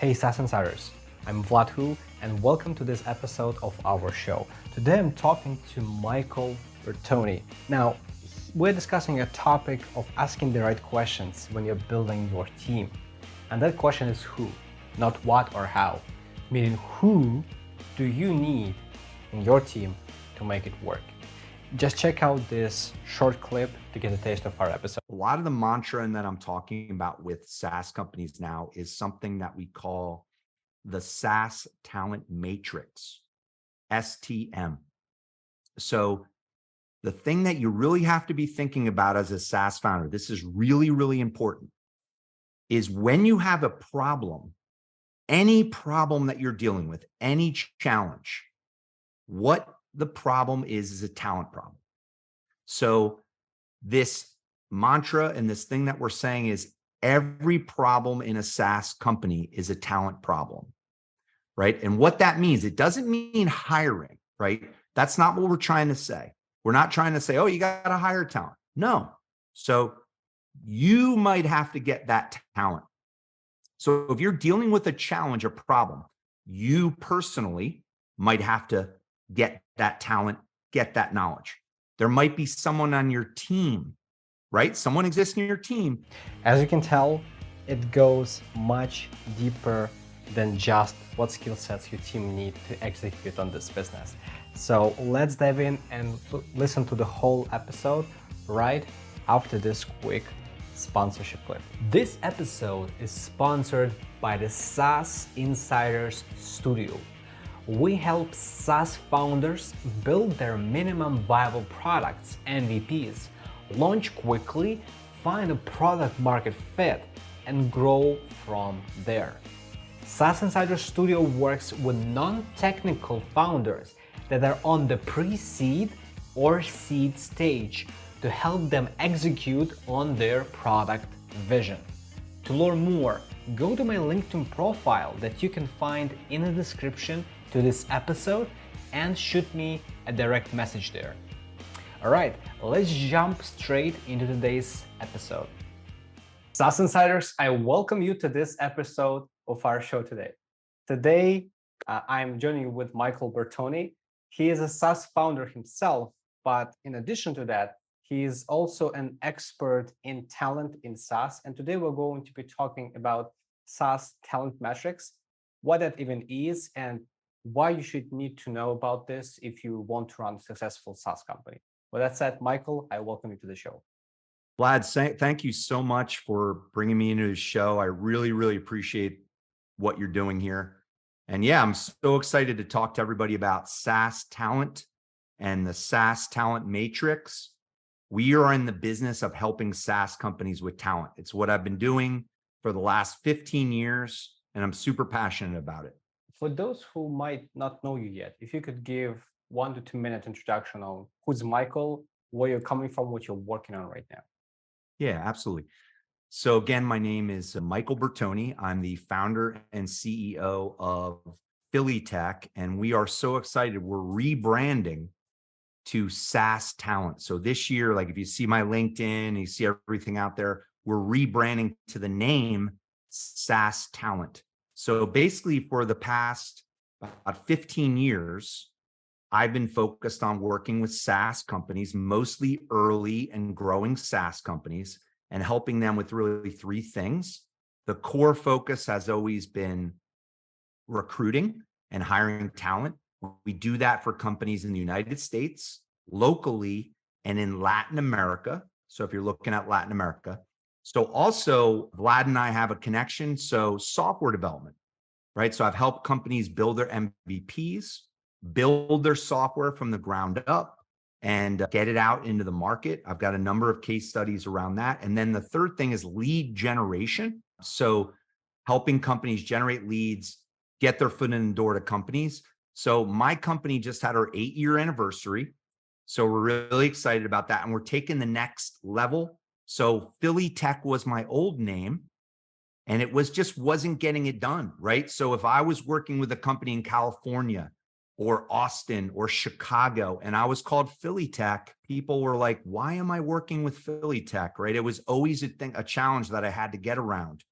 Hey SaaS Insiders, I'm Vlad Hu, and welcome to this episode of our show. Today I'm talking to Michael Bertoni. Now, we're discussing a topic of asking the right questions when you're building your team. And that question is who, not what or how. Meaning, who do you need in your team to make it work? Just check out this short clip to get a taste of our episode. A lot of the mantra that I'm talking about with SaaS companies now is something that we call the SaaS Talent Matrix, STM. So the thing that you really have to be thinking about as a SaaS founder, this is really, really important, is when you have a problem, any problem that you're dealing with, any challenge, what the problem is a talent problem. So this mantra and this thing that we're saying is every problem in a SaaS company is a talent problem, right? And what that means, it doesn't mean hiring, right? That's not what we're trying to say. We're not trying to say, oh, you got to hire talent. No. So you might have to get that talent. So if you're dealing with a challenge or problem, you personally might have to get that talent, get that knowledge. There might be someone on your team, right? Someone exists in your team. As you can tell, it goes much deeper than just what skill sets your team need to execute on this business. So let's dive in and listen to the whole episode right after this quick sponsorship clip. This episode is sponsored by the SaaS Insiders Studio. We help SaaS founders build their minimum viable products, MVPs, launch quickly, find a product market fit, and grow from there. SaaS Insider Studio works with non-technical founders that are on the pre-seed or seed stage to help them execute on their product vision. To learn more, go to my LinkedIn profile that you can find in the description to this episode and shoot me a direct message there. All right, let's jump straight into today's episode. SaaS Insiders, I welcome you to this episode of our show today. Today, I'm joining you with Michael Bertoni. He is a SaaS founder himself, but in addition to that, he is also an expert in talent in SaaS. And today we're going to be talking about SaaS talent metrics, what that even is, and why you should need to know about this if you want to run a successful SaaS company. With that said, Michael, I welcome you to the show. Vlad, thank you so much for bringing me into the show. I really, really appreciate what you're doing here. And yeah, I'm so excited to talk to everybody about SaaS talent and the SaaS talent matrix. We are in the business of helping SaaS companies with talent. It's what I've been doing for the last 15 years, and I'm super passionate about it. For those who might not know you yet, if you could give 1 to 2 minute introduction on who's Michael, where you're coming from, what you're working on right now. Yeah, absolutely. So again, my name is Michael Bertoni. I'm the founder and CEO of Philly Tech, and we are so excited. We're rebranding to SaaS Talent. So this year, like if you see my LinkedIn, you see everything out there, we're rebranding to the name SaaS Talent. So basically for the past about 15 years, I've been focused on working with SaaS companies, mostly early and growing SaaS companies, and helping them with really three things. The core focus has always been recruiting and hiring talent. We do that for companies in the United States, locally, and in Latin America. So if you're looking at Latin America. So also, Vlad and I have a connection. So software development, right? So I've helped companies build their MVPs, build their software from the ground up, and get it out into the market. I've got a number of case studies around that. And then the third thing is lead generation. So helping companies generate leads, get their foot in the door to companies. So my company just had our 8-year anniversary. So we're really excited about that. And we're taking the next level. So Philly Tech was my old name, and it wasn't getting it done, right? So if I was working with a company in California or Austin or Chicago, and I was called Philly Tech, people were like, why am I working with Philly Tech, right? It was always a challenge that I had to get around.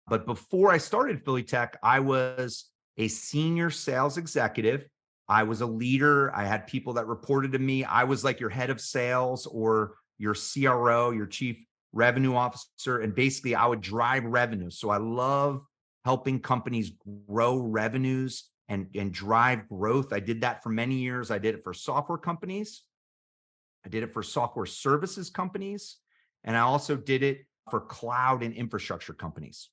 But before I started Philly Tech, I was a senior sales executive. I was a leader. I had people that reported to me. I was like your head of sales or your CRO, your chief revenue officer. And basically, I would drive revenue. So I love helping companies grow revenues and drive growth. I did that for many years. I did it for software companies. I did it for software services companies. And I also did it for cloud and infrastructure companies.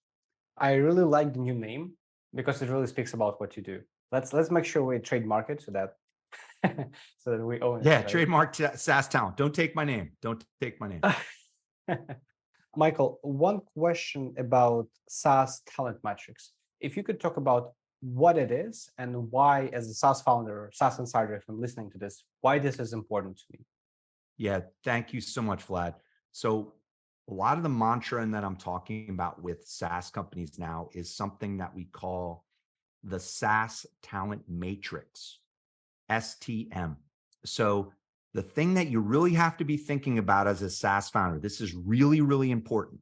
I really like the new name because it really speaks about what you do. Let's make sure we trademark it so that so that we own it. Yeah, Right? trademark SaaS Talent. Don't take my name. Don't take my name. Michael, one question about SaaS talent metrics. If you could talk about what it is and why, as a SaaS founder, SaaS insider, if I'm listening to this, why this is important to me. Yeah, thank you so much, Vlad. So a lot of the mantra and that I'm talking about with SaaS companies now is something that we call the SaaS Talent Matrix, STM. So the thing that you really have to be thinking about as a SaaS founder, this is really, really important,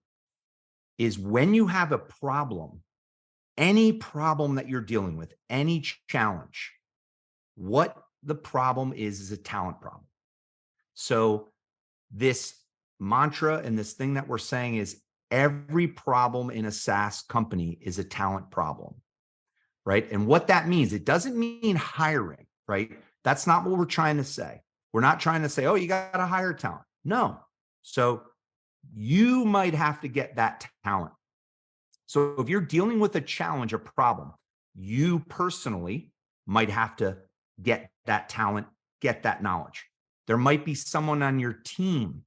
is when you have a problem, any problem that you're dealing with, any challenge, what the problem is a talent problem. So this mantra and this thing that we're saying is every problem in a SaaS company is a talent problem, right? And what that means, it doesn't mean hiring, right? That's not what we're trying to say. We're not trying to say, oh, you got to hire talent. No. So you might have to get that talent. So if you're dealing with a challenge, a problem, you personally might have to get that talent, get that knowledge. There might be someone on your team,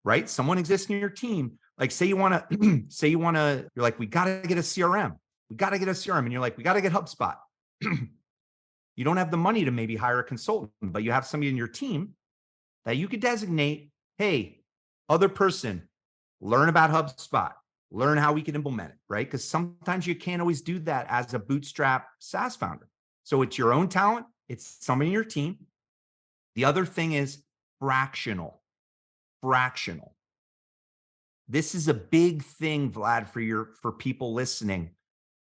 right? Someone exists in your team. Like say you want to, you're like, we got to get a CRM. We got to get a CRM. And you're like, we got to get HubSpot. You don't have the money to maybe hire a consultant, but you have somebody in your team that you could designate, hey, other person, learn about HubSpot, learn how we can implement it, right? Because sometimes you can't always do that as a bootstrap SaaS founder. So it's your own talent. It's somebody in your team. The other thing is fractional. This is a big thing, Vlad, for people listening.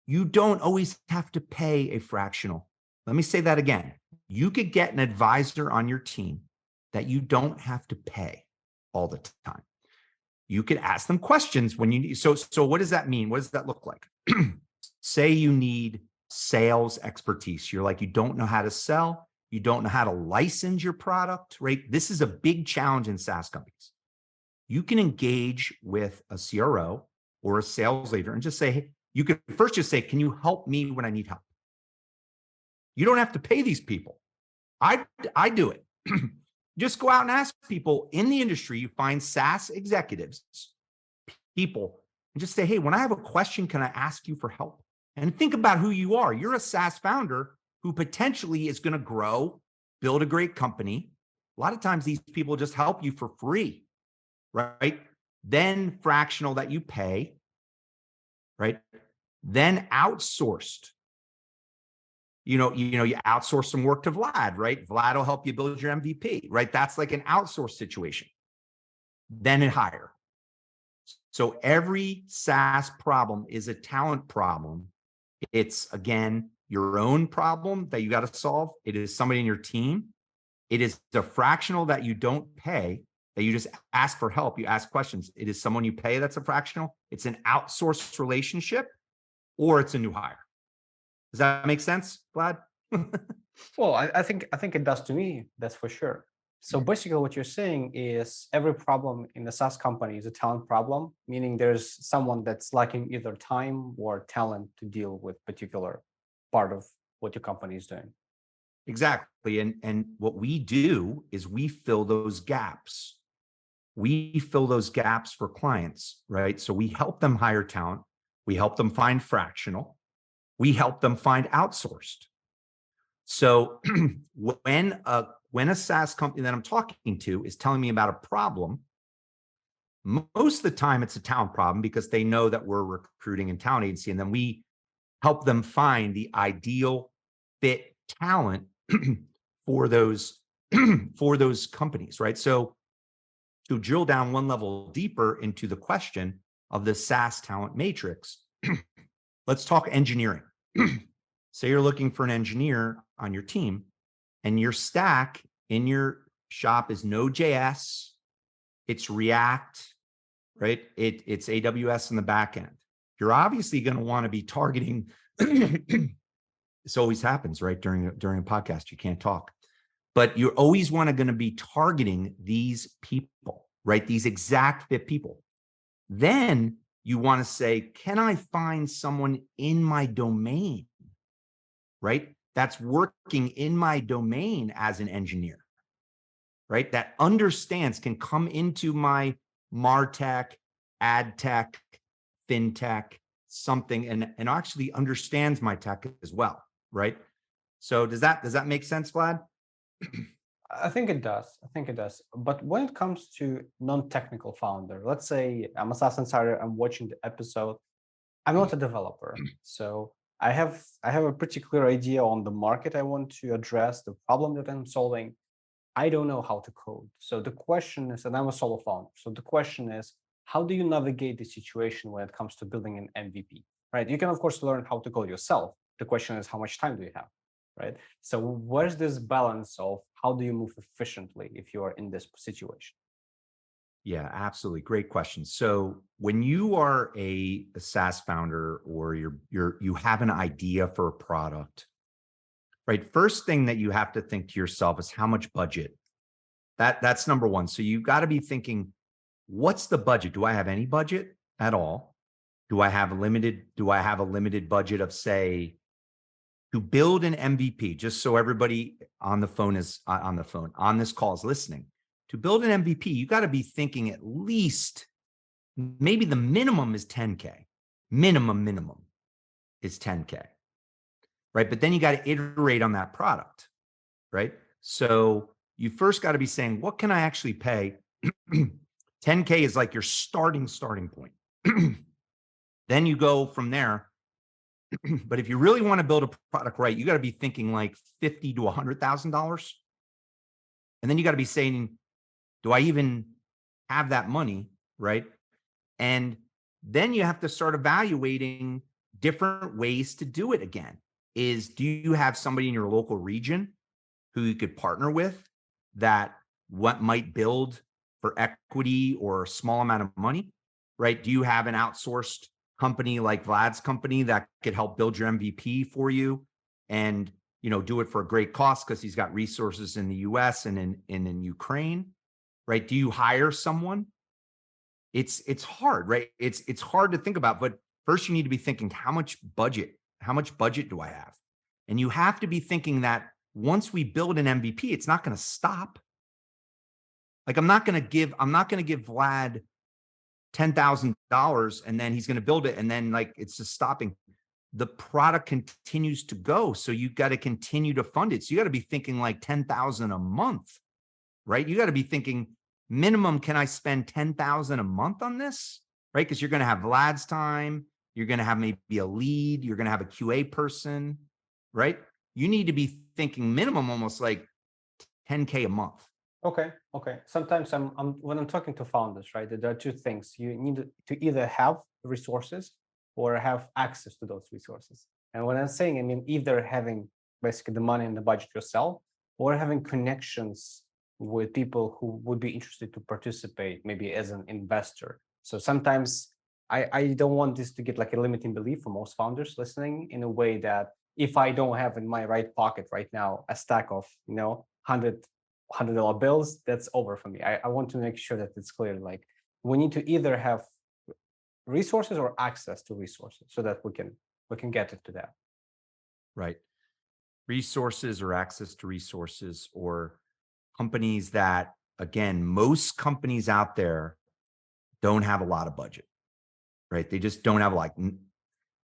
You don't always have to pay a fractional. Let me say that again. You could get an advisor on your team that you don't have to pay all the time. You could ask them questions when you need. So what does that mean? What does that look like? Say you need sales expertise. You're like, you don't know how to sell. You don't know how to license your product, right? This is a big challenge in SaaS companies. You can engage with a CRO or a sales leader and just say, hey, you could first just say, can you help me when I need help? You don't have to pay these people. I do it. Just go out and ask people in the industry. You find SaaS executives, people, and just say, hey, when I have a question, can I ask you for help? And think about who you are. You're a SaaS founder who potentially is going to grow, build a great company. A lot of times these people just help you for free, right? Then fractional that you pay, right? Then outsourced. You outsource some work to Vlad, right? Vlad will help you build your MVP, right? That's like an outsource situation. Then it hire. So every SaaS problem is a talent problem. It's, again, your own problem that you got to solve. It is somebody in your team. It is the fractional that you don't pay, that you just ask for help. You ask questions. It is someone you pay that's a fractional. It's an outsourced relationship, or it's a new hire. Does that make sense, Vlad? Well, I think it does to me. That's for sure. So basically, what you're saying is every problem in the SaaS company is a talent problem, meaning there's someone that's lacking either time or talent to deal with particular part of what your company is doing. Exactly. And what we do is we fill those gaps. We fill those gaps for clients, right? So we help them hire talent. We help them find fractional. We help them find outsourced. So when a SaaS company that I'm talking to is telling me about a problem, most of the time it's a talent problem because they know that we're recruiting and talent agency, and then we help them find the ideal fit talent for those companies, right? So to drill down one level deeper into the question of the SaaS talent matrix, let's talk engineering. Say you're looking for an engineer on your team, and your stack in your shop is Node.js, it's React, right? It's AWS in the back end. You're obviously going to want to be targeting. This always happens, right? During a podcast, you can't talk, but you're always going to be targeting these people, right? These exact fit people. Then you want to say, can I find someone in my domain, right? That's working in my domain as an engineer, right? That understands, can come into my MarTech, AdTech, FinTech, something, and actually understands my tech as well, right? So does that make sense, Vlad? I think it does. I think it does. But when it comes to non-technical founder, let's say I'm a SaaS insider, I'm watching the episode. I'm not a developer, so I have a pretty clear idea on the market I want to address, the problem that I'm solving. I don't know how to code. So the question is, and I'm a solo founder. So the question is, how do you navigate the situation when it comes to building an MVP? Right? You can of course learn how to code yourself. The question is, how much time do you have? Right? So where's this balance of how do you move efficiently if you are in this situation? Yeah, absolutely. Great question. So when you are a SaaS founder, or you have an idea for a product, right? First thing that you have to think to yourself is how much budget. That's number one. So you've got to be thinking, what's the budget? Do I have any budget at all? Do I have a limited budget of, say, to build an MVP, just so everybody on the phone on this call is listening. To build an MVP, you got to be thinking at least, maybe the minimum is 10K. Minimum is 10K, right? But then you got to iterate on that product, right? So you first got to be saying, what can I actually pay? 10K is like your starting point. Then you go from there. But if you really want to build a product right, you got to be thinking like $50,000 to $100,000. And then you got to be saying, do I even have that money? Right. And then you have to start evaluating different ways to do it again. Do you have somebody in your local region who you could partner with that might build for equity or a small amount of money? Right. Do you have an outsourced company like Vlad's company that could help build your MVP for you, and do it for a great cost because he's got resources in the US and in Ukraine, right? Do you hire someone? It's hard, right? It's hard to think about, but first you need to be thinking, how much budget do I have? And you have to be thinking that once we build an MVP, it's not going to stop. Like I'm not going to give Vlad $10,000 and then he's going to build it and then like it's just stopping. The product continues to go, so you got to continue to fund it. So you got to be thinking like 10,000 a month, right? You got to be thinking minimum, can I spend 10,000 a month on this, right? Because you're going to have Vlad's time, you're going to have maybe a lead, you're going to have a QA person, right? You need to be thinking minimum almost like 10K a month. Okay. Sometimes when I'm talking to founders, right, there are two things. You need to either have resources or have access to those resources. And when I'm saying, I mean either having basically the money and the budget yourself, or having connections with people who would be interested to participate, maybe as an investor. So sometimes I don't want this to get like a limiting belief for most founders listening, in a way that if I don't have in my right pocket right now a stack of $100 bills, that's over for me. I want to make sure that it's clear. Like we need to either have resources or access to resources so that we can get into that. Right. Resources or access to resources, or companies that, again, most companies out there don't have a lot of budget, right? They just don't have like,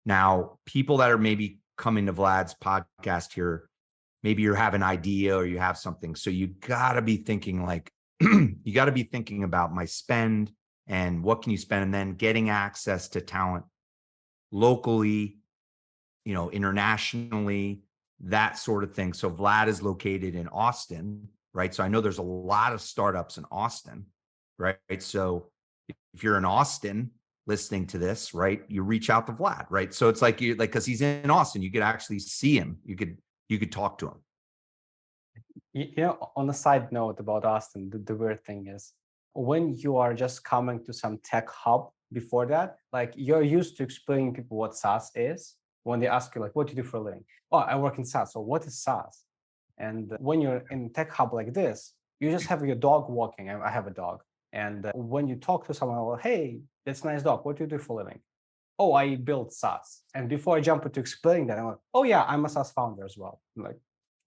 now people that are maybe coming to Vlad's podcast here, maybe you have an idea or you have something. So you got to be thinking like, you got to be thinking about my spend and what can you spend, and then getting access to talent locally, internationally, that sort of thing. So Vlad is located in Austin, right? So I know there's a lot of startups in Austin, right? So if you're in Austin, listening to this, right? You reach out to Vlad, right? So it's like you like because he's in Austin, you could actually see him. You could talk to him. On a side note about Austin, the weird thing is when you are just coming to some tech hub before that, like you're used to explaining people what SaaS is. When they ask you, like, what do you do for a living? Oh, I work in SaaS. So what is SaaS? And when you're in tech hub like this, you just have your dog walking. I have a dog. And when you talk to someone, well, hey, that's a nice dog. What do you do for a living? Oh, I build SaaS. And before I jump into explaining that, I'm like, oh yeah, I'm a SaaS founder as well. I'm like,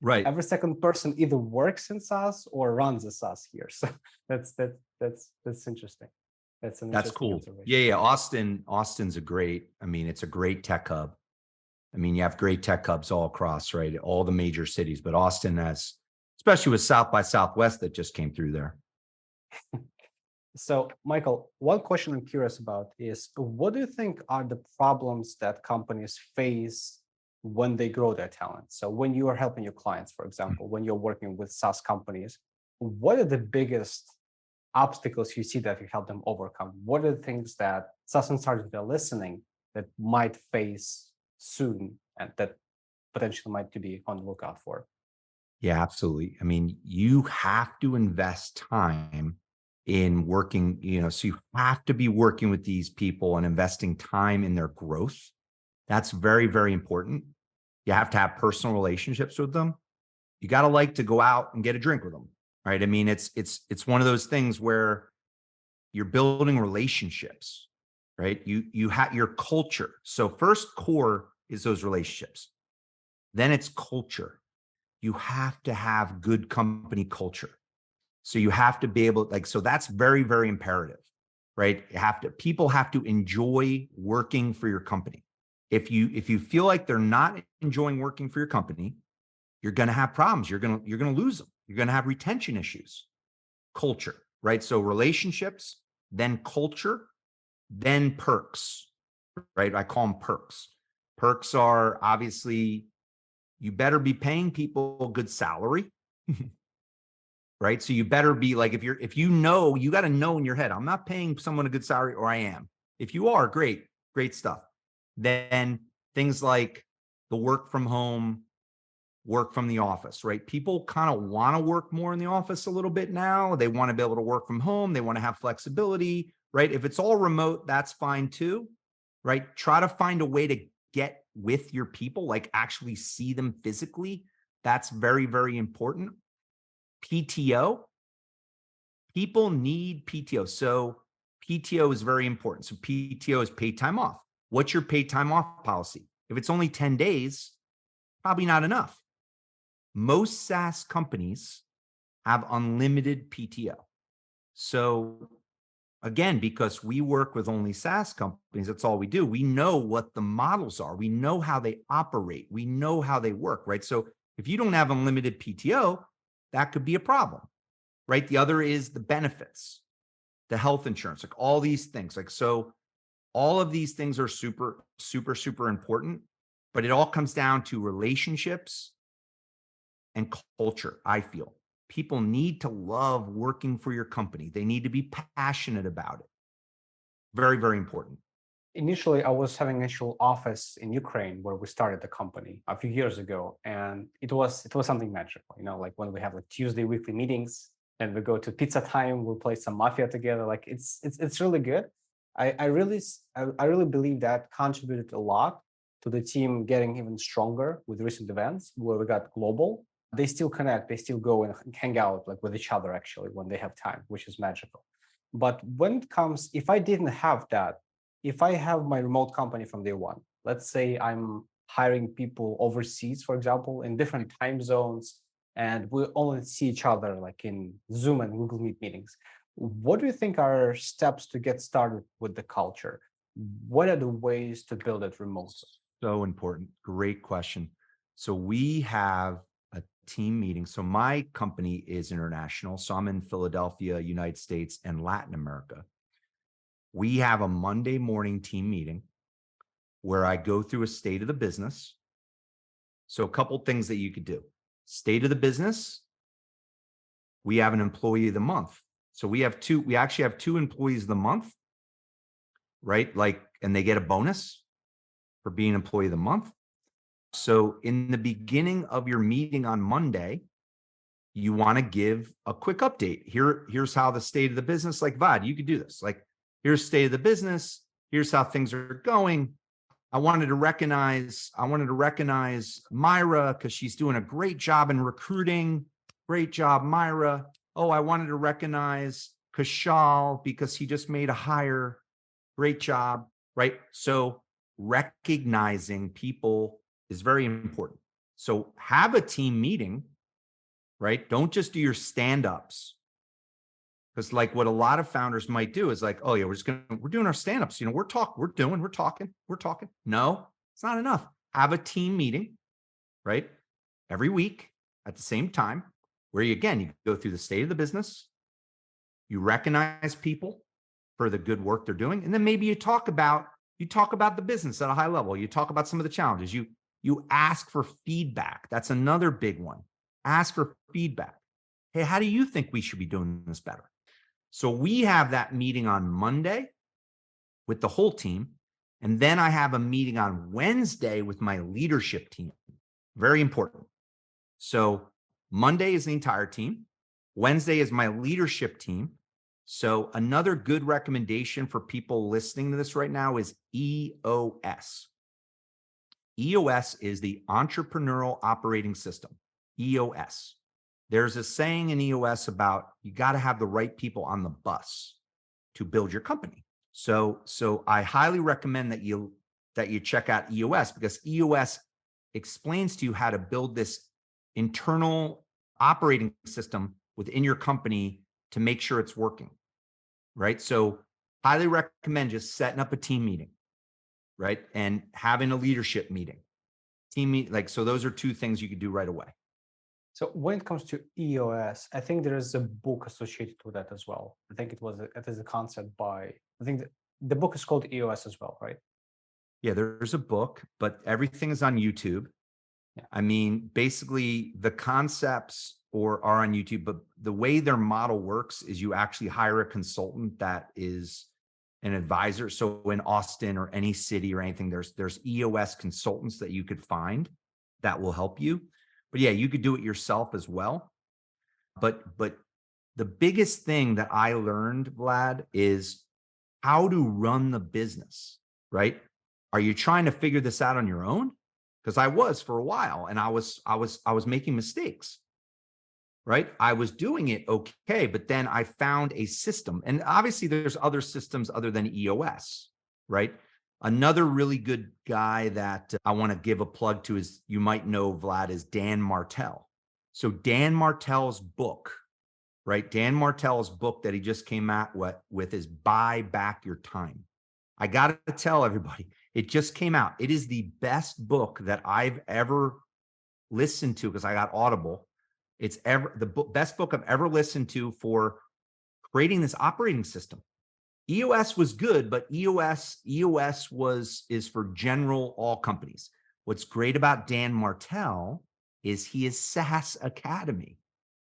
Right. every second person either works in SaaS or runs a SaaS here. So that's interesting. That's an That's interesting cool. observation. Yeah. Austin's a great, I mean, it's a great tech hub. I mean, you have great tech hubs all across, right? All the major cities, but Austin has, especially with South by Southwest that just came through there. So, Michael, one question I'm curious about is what do you think are the problems that companies face when they grow their talent? So, when you are helping your clients, for example, when you're working with SaaS companies, what are the biggest obstacles you see that you help them overcome? What are the things that SaaS and startups that are listening that might face soon and that potentially might to be on the lookout for? Yeah, absolutely. I mean, you have to invest time in working, so you have to be working with these people and investing time in their growth. That's very, very important. You have to have personal relationships with them. You got to like to go out and get a drink with them, right? I mean, it's one of those things where you're building relationships, right? You have your culture. So first core is those relationships. Then it's culture. You have to have good company culture. So you have to be able, like, so that's very, very imperative, right? People have to enjoy working for your company. If you feel like they're not enjoying working for your company, you're going to have problems. You're going to lose them. You're going to have retention issues. Culture, right? So relationships, then culture, then perks, right? I call them perks. Perks are obviously you better be paying people a good salary. Right. So you better be like, if you know, you got to know in your head, I'm not paying someone a good salary or I am. If you are, great, great stuff. Then things like the work from home, work from the office, right? People kind of want to work more in the office a little bit now. They want to be able to work from home. They want to have flexibility, right? If it's all remote, that's fine too, right? Try to find a way to get with your people, like actually see them physically. That's very, very important. PTO, people need PTO. So PTO is very important. So PTO is paid time off. What's your paid time off policy? If it's only 10 days, probably not enough. Most SaaS companies have unlimited PTO. So again, because we work with only SaaS companies, that's all we do. We know what the models are. We know how they operate. We know how they work, right? So if you don't have unlimited PTO, that could be a problem, right? The other is the benefits, the health insurance, like all these things. Like, so all of these things are super, super, super important, but it all comes down to relationships and culture. I feel people need to love working for your company. They need to be passionate about it. Very, very important. Initially, I was having an actual office in Ukraine where we started the company a few years ago, and it was something magical. Like when we have like Tuesday weekly meetings, and we go to pizza time, we play some mafia together. Like it's really good. I really believe that contributed a lot to the team getting even stronger with recent events where we got global. They still connect, they still go and hang out like with each other actually when they have time, which is magical. But when it comes, if I didn't have that, if I have my remote company from day one, let's say I'm hiring people overseas, for example, in different time zones, and we only see each other like in Zoom and Google Meet meetings. What do you think are steps to get started with the culture? What are the ways to build it remotely? So important. Great question. So we have a team meeting. So my company is international. So I'm in Philadelphia, United States, and Latin America. We have a Monday morning team meeting where I go through a state of the business. So a couple things that you could do. State of the business. We have an employee of the month. So we actually have two employees of the month. right? Like, and they get a bonus for being employee of the month. So in the beginning of your meeting on Monday, you want to give a quick update. Here's how the state of the business, like Vlad, you could do this. Like, here's state of the business. Here's how things are going. I wanted to recognize Myra because she's doing a great job in recruiting. Great job, Myra. Oh, I wanted to recognize Kashal because he just made a hire. Great job, right? So recognizing people is very important. So have a team meeting, right? Don't just do your stand-ups. Because like what a lot of founders might do is like, oh yeah, we're doing our stand-ups. You know, we're talking. No, it's not enough. Have a team meeting, right? Every week at the same time, where you go through the state of the business, you recognize people for the good work they're doing, and then maybe you talk about the business at a high level. You talk about some of the challenges. You ask for feedback. That's another big one. Ask for feedback. Hey, how do you think we should be doing this better? So we have that meeting on Monday with the whole team. And then I have a meeting on Wednesday with my leadership team. Very important. So Monday is the entire team. Wednesday is my leadership team. So another good recommendation for people listening to this right now is EOS. EOS is the Entrepreneurial Operating System, EOS. There's a saying in EOS about you got to have the right people on the bus to build your company. So I highly recommend that you check out EOS, because EOS explains to you how to build this internal operating system within your company to make sure it's working, right? So highly recommend just setting up a team meeting, right? And having a leadership meeting. So those are two things you could do right away. So when it comes to EOS, I think there is a book associated with that as well. I think it is a concept by, I think the book is called EOS as well, right? Yeah, there's a book, but everything is on YouTube. Yeah. I mean, basically the concepts are on YouTube, but the way their model works is you actually hire a consultant that is an advisor. So in Austin or any city or anything, there's EOS consultants that you could find that will help you. But yeah, you could do it yourself as well. But the biggest thing that I learned, Vlad, is how to run the business, right? Are you trying to figure this out on your own? Because I was for a while, and I was making mistakes, right? I was doing it okay, but then I found a system, and obviously there's other systems other than EOS, right? Another really good guy that I want to give a plug to is, you might know Vlad, is Dan Martell. So Dan Martell's book, right? Dan Martell's book that he just came out with is Buy Back Your Time. I got to tell everybody, it just came out. It is the best book that I've ever listened to, because I got Audible. It's best book I've ever listened to for creating this operating system. EOS was good, but EOS is for general all companies. What's great about Dan Martell is he is SaaS Academy.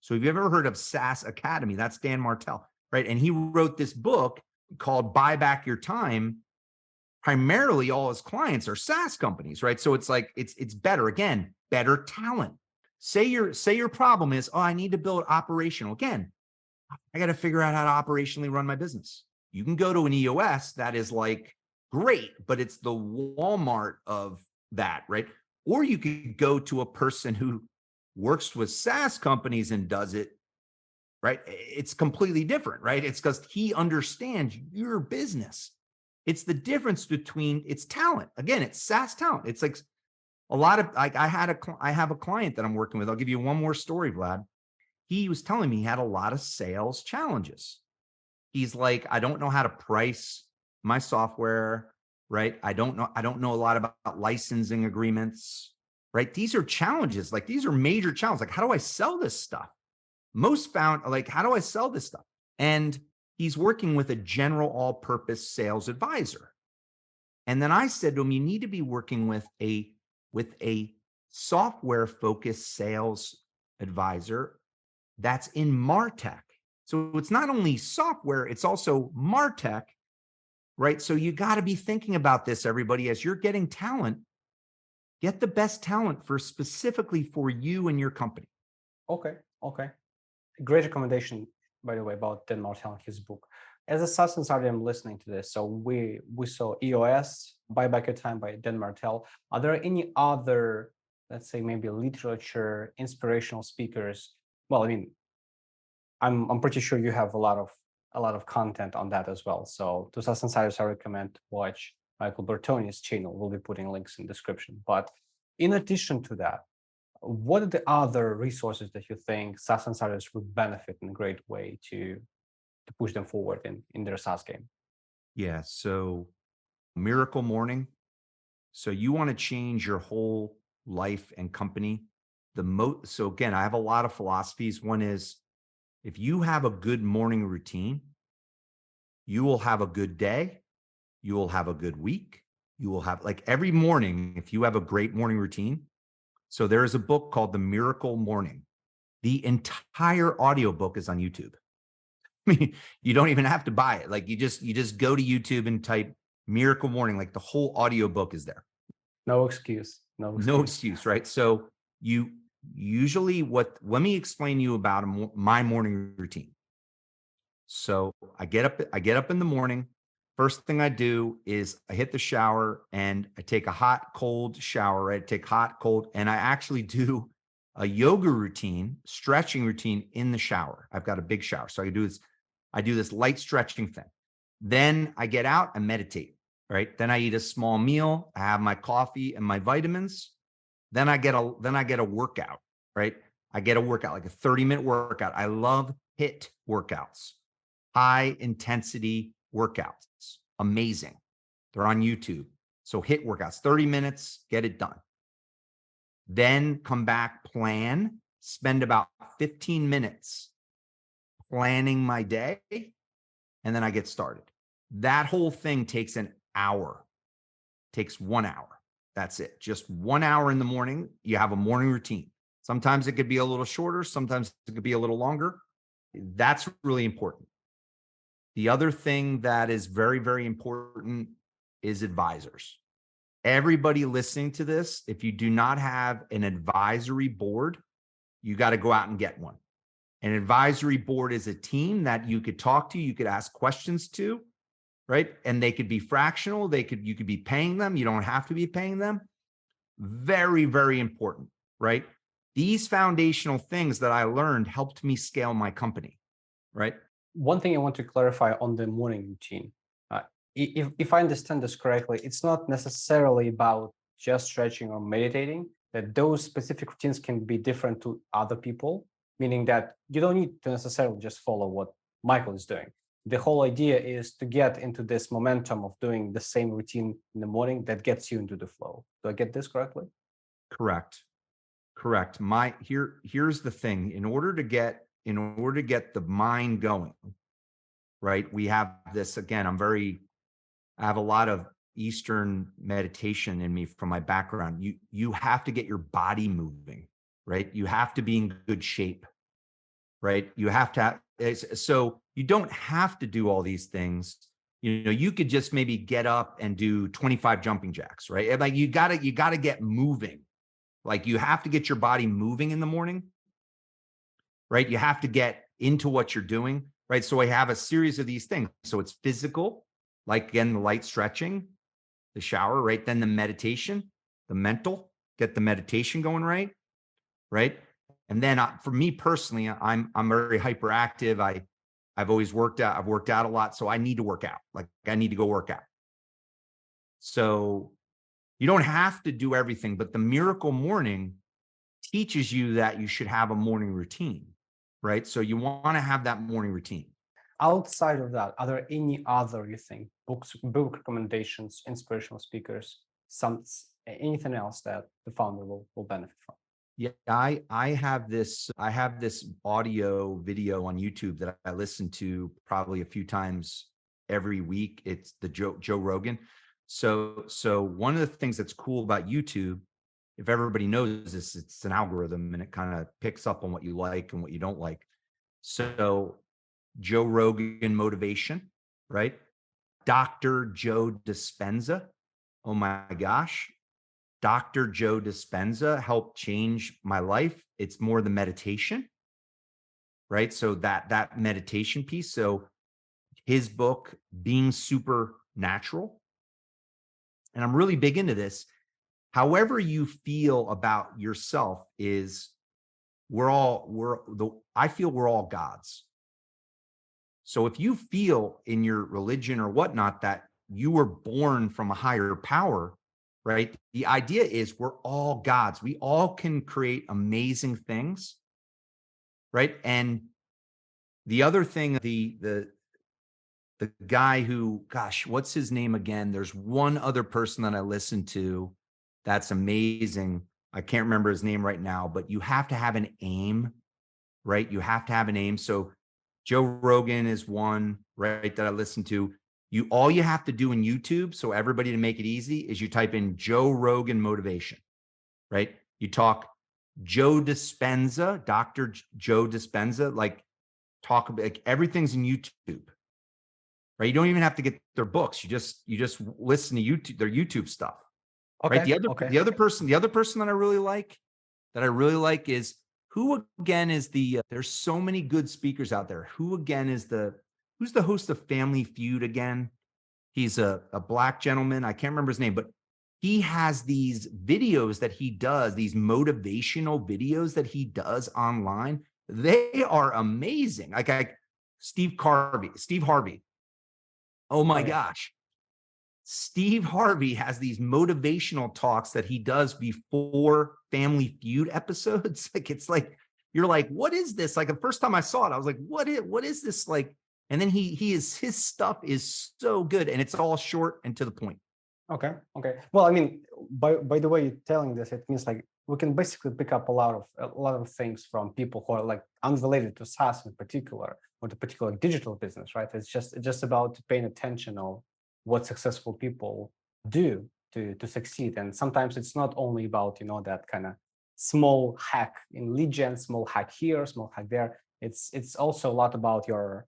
So if you've ever heard of SaaS Academy, that's Dan Martell, right? And he wrote this book called Buy Back Your Time. Primarily all his clients are SaaS companies, right? So it's like, it's better, again, better talent. Say your problem is, oh, I need to build operational. Again, I got to figure out how to operationally run my business. You can go to an EOS that is like great, but it's the Walmart of that, right? Or you could go to a person who works with SaaS companies and does it, right? It's completely different, right? It's because he understands your business. It's the difference between, it's talent. Again, it's SaaS talent. It's like a lot of, like I have a client that I'm working with. I'll give you one more story, Vlad. He was telling me he had a lot of sales challenges. He's like, I don't know how to price my software, right? I don't know a lot about licensing agreements, right? These are challenges. Like, these are major challenges. Like, how do I sell this stuff? How do I sell this stuff? And he's working with a general all-purpose sales advisor. And then I said to him, you need to be working with a software-focused sales advisor that's in MarTech. So it's not only software, it's also MarTech, right? So you got to be thinking about this, everybody, as you're getting talent, get the best talent for specifically for you and your company. Okay, okay. Great recommendation, by the way, about Dan Martell and his book. As a SaaS insider, I'm listening to this. So we saw EOS, Buy Back Your Time by Dan Martell. Are there any other, let's say, maybe literature, inspirational speakers? Well, I mean, I'm pretty sure you have a lot of content on that as well. So to SaaS insiders, I recommend watch Michael Bertoni's channel. We'll be putting links in the description. But in addition to that, what are the other resources that you think SaaS insiders would benefit in a great way to push them forward in their SaaS game? Yeah. So Miracle Morning. So you want to change your whole life and company. So again, I have a lot of philosophies. One is if you have a good morning routine, you will have a good day. You will have a good week. You will have like every morning, if you have a great morning routine. So there is a book called The Miracle Morning. The entire audiobook is on YouTube. I mean, you don't even have to buy it. Like you just go to YouTube and type Miracle Morning, like the whole audiobook is there. No excuse. No No excuse. excuse, right? So you usually let me explain to you about my morning routine. So I get up in the morning. First thing I do is I hit the shower and I take a hot, cold shower, right? Take hot, cold, and I actually do a yoga routine, stretching routine in the shower. I've got a big shower. So I do this light stretching thing. Then I get out and meditate, right? Then I eat a small meal, I have my coffee and my vitamins. Then I get a workout, right? I get a workout, like a 30-minute workout. I love HIIT workouts, high intensity workouts. Amazing. They're on YouTube. So HIIT workouts, 30 minutes, get it done. Then come back, spend about 15 minutes planning my day, and then I get started. That whole thing takes an hour, takes 1 hour. That's it. Just 1 hour in the morning. You have a morning routine. Sometimes it could be a little shorter. Sometimes it could be a little longer. That's really important. The other thing that is very, very important is advisors. Everybody listening to this, if you do not have an advisory board, you got to go out and get one. An advisory board is a team that you could talk to, you could ask questions to, right? And they could be fractional. You could be paying them. You don't have to be paying them. Very, very important, right? These foundational things that I learned helped me scale my company, right? One thing I want to clarify on the morning routine. If I understand this correctly, it's not necessarily about just stretching or meditating, that those specific routines can be different to other people, meaning that you don't need to necessarily just follow what Michael is doing. The whole idea is to get into this momentum of doing the same routine in the morning that gets you into the flow. Do I get this correctly? Correct. Correct. Here's the thing. In order to get the mind going, right? We have this again. I have a lot of Eastern meditation in me from my background. You have to get your body moving, right? You have to be in good shape, right? You have to so you don't have to do all these things. You could just maybe get up and do 25 jumping jacks, right? Like you gotta get moving. Like you have to get your body moving in the morning, right? You have to get into what you're doing, right? So I have a series of these things. So it's physical, like again, the light stretching, the shower, right? Then the meditation, the mental, get the meditation going right, right? And then for me personally, I'm very hyperactive. I've always worked out. I've worked out a lot, so I need to work out. Like I need to go work out. So you don't have to do everything, but the Miracle Morning teaches you that you should have a morning routine, right? So you want to have that morning routine. Outside of that, are there any other, you think, book recommendations, inspirational speakers, anything else that the founder will benefit from? Yeah, I have this audio video on YouTube that I listen to probably a few times every week. It's the Joe Rogan. So one of the things that's cool about YouTube, if everybody knows this, it's an algorithm and it kind of picks up on what you like and what you don't like. So Joe Rogan motivation, right? Dr. Joe Dispenza. Oh my gosh. Dr. Joe Dispenza helped change my life. It's more the meditation, right? So that meditation piece. So his book, Being Supernatural. And I'm really big into this. However you feel about yourself is I feel we're all gods. So if you feel in your religion or whatnot that you were born from a higher power, right? The idea is we're all gods. We all can create amazing things, right? And the other thing, the guy who, gosh, what's his name again? There's one other person that I listen to that's amazing. I can't remember his name right now, but you have to have an aim, right? You have to have an aim. So Joe Rogan is one, right, that I listen to. All you have to do in YouTube, so everybody, to make it easy, is you type in Joe Rogan motivation, right? You talk Joe Dispenza, Dr. Joe Dispenza, like everything's in YouTube, right? You don't even have to get their books. You just listen to YouTube, their YouTube stuff, right? Okay. The other person that I really like is, who again is there's so many good speakers out there. Who's the host of Family Feud again? He's a black gentleman. I can't remember his name, but he has these videos that he does, these motivational videos that he does online. They are amazing. Steve Harvey. Oh my gosh. Steve Harvey has these motivational talks that he does before Family Feud episodes. You're like, what is this? Like, the first time I saw it, I was like, what is this? Like, and then his stuff is so good, and it's all short and to the point. Okay. Well, I mean, by the way you're telling this, it means like we can basically pick up a lot of things from people who are like unrelated to SaaS in particular, or the particular digital business, right? It's just about paying attention of what successful people do to succeed. And sometimes it's not only about, that kind of small hack in lead gen, small hack here, small hack there. It's also a lot about your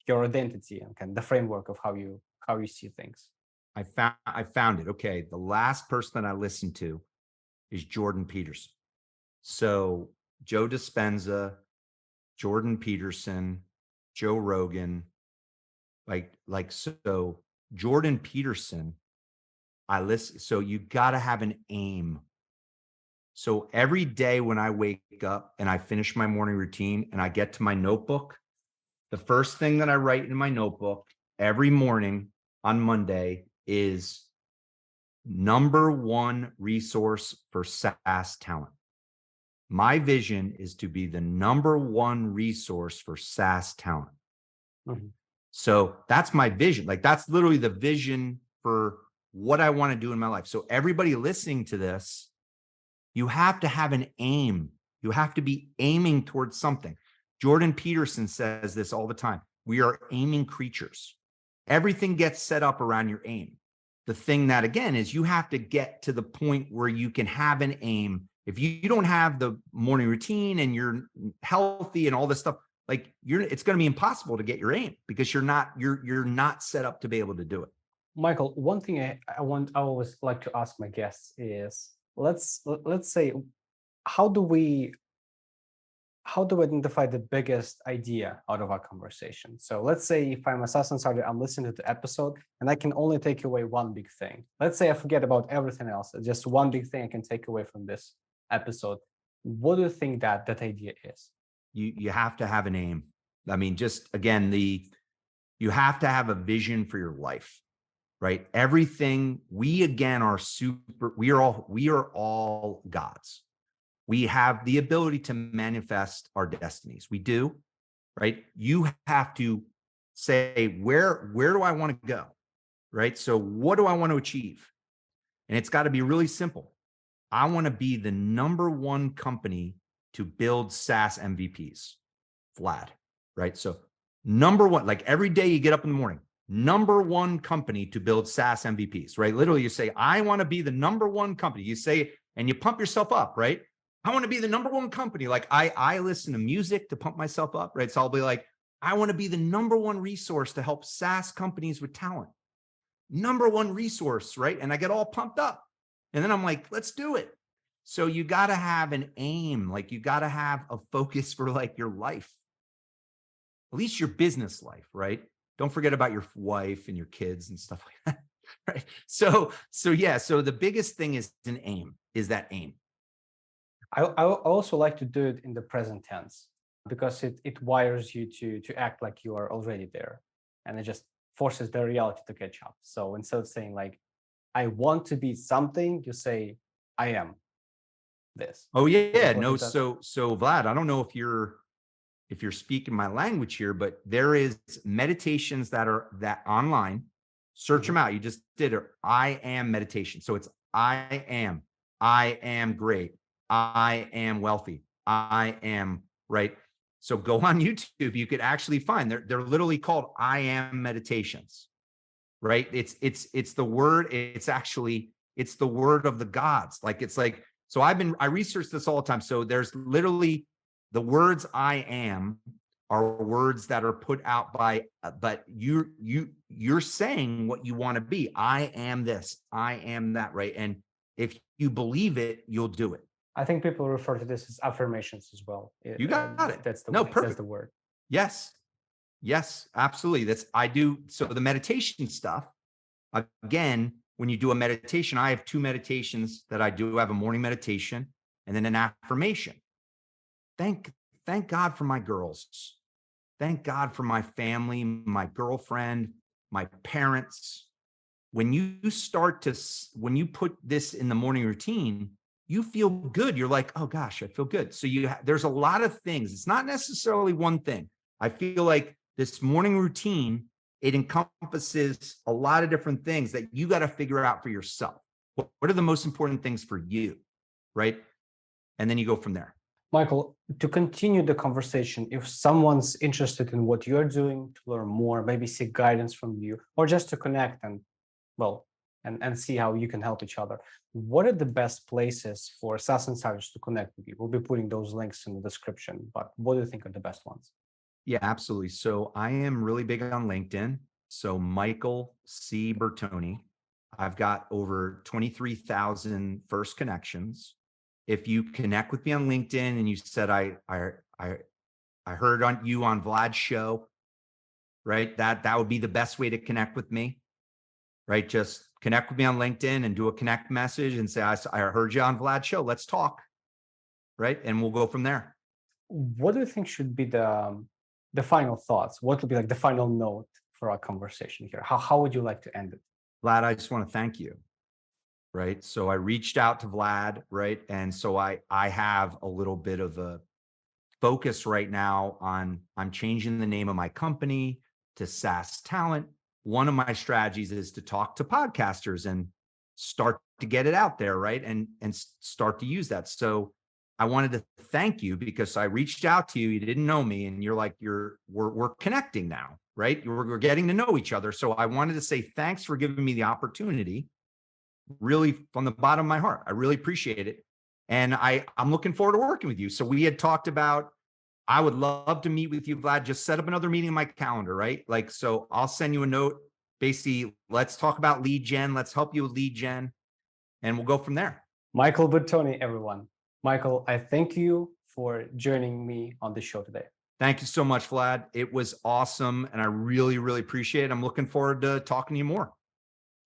identity and kind of the framework of how you see things. I found it. Okay. The last person that I listened to is Jordan Peterson. So Joe Dispenza, Jordan Peterson, Joe Rogan, so Jordan Peterson, I listen. So you got to have an aim. So every day when I wake up and I finish my morning routine and I get to my notebook, the first thing that I write in my notebook every morning on Monday is number one resource for SaaS talent. My vision is to be the number one resource for SaaS talent. Mm-hmm. So that's my vision. Like, that's literally the vision for what I want to do in my life. So everybody listening to this, you have to have an aim. You have to be aiming towards something. Jordan Peterson says this all the time. We are aiming creatures. Everything gets set up around your aim. The thing that, again, is you have to get to the point where you can have an aim. If you don't have the morning routine and you're healthy and all this stuff, like, it's going to be impossible to get your aim, because you're not set up to be able to do it. Michael, one thing I always like to ask my guests is, let's say, how do we identify the biggest idea out of our conversation? So let's say if I'm a SaaS insider, I'm listening to the episode and I can only take away one big thing. Let's say I forget about everything else. Just one big thing I can take away from this episode. What do you think that idea is? You have to have an aim. I mean, just again, you have to have a vision for your life, right? Everything, we are all gods. We have the ability to manifest our destinies. We do, right? You have to say, where do I want to go, right? So what do I want to achieve? And it's got to be really simple. I want to be the number one company to build SaaS MVPs, Vlad, right? So number one, like every day you get up in the morning, number one company to build SaaS MVPs, right? Literally you say, I want to be the number one company. You say, and you pump yourself up, right? I want to be the number one company. Like I listen to music to pump myself up, right? So I'll be like, I want to be the number one resource to help SaaS companies with talent. #1 resource, right? And I get all pumped up. And then I'm like, let's do it. So you got to have an aim, like you got to have a focus for like your life, at least your business life, right? Don't forget about your wife and your kids and stuff like that, right? So yeah, so the biggest thing is an aim, is that aim. I also like to do it in the present tense because it wires you to act like you are already there, and it just forces the reality to catch up. So instead of saying like, I want to be something, you say, I am this. Oh Is yeah, that what no, it does? so Vlad, I don't know if you're speaking my language here, but there is meditations that online. Search them Mhm. out. You just did it. I am meditation. So it's I am great. I am wealthy. I am right. So go on YouTube. You could actually find they're literally called I am meditations, right? It's the word. It's the word of the gods. Like it's like so. I research this all the time. So there's literally the words I am are words that are put out by, but you're saying what you want to be. I am this. I am that. Right. And if you believe it, you'll do it. I think people refer to this as affirmations as well. You got it. That's the No, that's perfect. the word. Yes. Yes, absolutely. That's I do. So the meditation stuff, again, when you do a meditation, I have 2 meditations that I do. I have a morning meditation and then an affirmation. Thank thank God for my girls. Thank God for my family, my girlfriend, my parents. When you start to when you put this in the morning routine, you feel good. You're like, "Oh gosh, I feel good." So there's a lot of things. It's not necessarily one thing. I feel like this morning routine, it encompasses a lot of different things that you got to figure out for yourself. What are the most important things for you, right? And then you go from there. Michael, to continue the conversation, if someone's interested in what you're doing, to learn more, maybe seek guidance from you, or just to connect and well, and see how you can help each other, what are the best places for SaaS insiders to connect with you? We'll be putting those links in the description, but what do you think are the best ones? Yeah, absolutely. So I am really big on LinkedIn. So Michael C. Bertoni. I've got over 23,000 first connections. If you connect with me on LinkedIn and you said I heard on you on Vlad's show, right? That would be the best way to connect with me, right? Just connect with me on LinkedIn and do a connect message and say I heard you on Vlad's show. Let's talk, right? And we'll go from there. What do you think should be the final thoughts? What would be like the final note for our conversation here? How would you like to end it? Vlad, I just want to thank you. Right. So I reached out to Vlad, right? And so I have a little bit of a focus right now on I'm changing the name of my company to SaaS Talent. One of my strategies is to talk to podcasters and start to get it out there, right? And start to use that. So I wanted to thank you because I reached out to you. You didn't know me, and you're like, we're connecting now, right? We're getting to know each other. So I wanted to say thanks for giving me the opportunity, really from the bottom of my heart. I really appreciate it. And I'm looking forward to working with you. So we had talked about, I would love to meet with you, Vlad. Just set up another meeting in my calendar, right? Like, so I'll send you a note. Basically, let's talk about lead gen. Let's help you with lead gen, and we'll go from there. Michael Bertoni, everyone. Michael, I thank you for joining me on the show today. Thank you so much, Vlad. It was awesome. And I really, really appreciate it. I'm looking forward to talking to you more.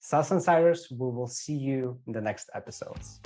SaaS Insiders, we will see you in the next episodes.